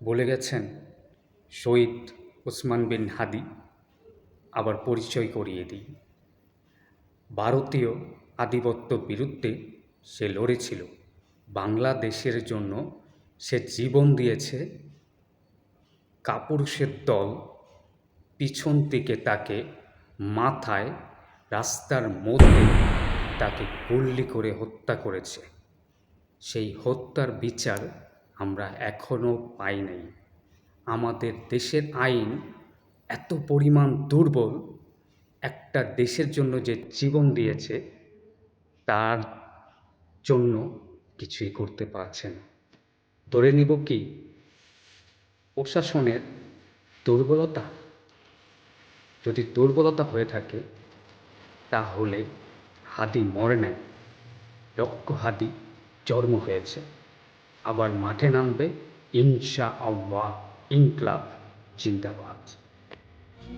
বলে গেছেন শহীদ ওসমান বিন হাদি। আবার পরিচয় করিয়ে দিই, ভারতীয় আধিপত্যের বিরুদ্ধে সে লড়েছিল, বাংলাদেশের জন্য সে জীবন দিয়েছে। কাপুরুষের দল পিছন থেকে তাকে মাথায় রাস্তার মধ্যে তাকে গুলি করে হত্যা করেছে। সেই হত্যার বিচার আমরা এখনও পাই নাই। আমাদের দেশের আইন এত পরিমাণ দুর্বল, একটা দেশের জন্য যে জীবন দিয়েছে তার জন্য কিছুই করতে পারছে না। ধরে নিব কি প্রশাসনের দুর্বলতা? যদি দুর্বলতা হয়ে থাকে তাহলে হাদি মরে নাই, লক্ষ হাদি জন্ম হয়েছে, আবার মাঠে নামবে ইনশাআল্লাহ। ইনকলাব জিন্দাবাদ।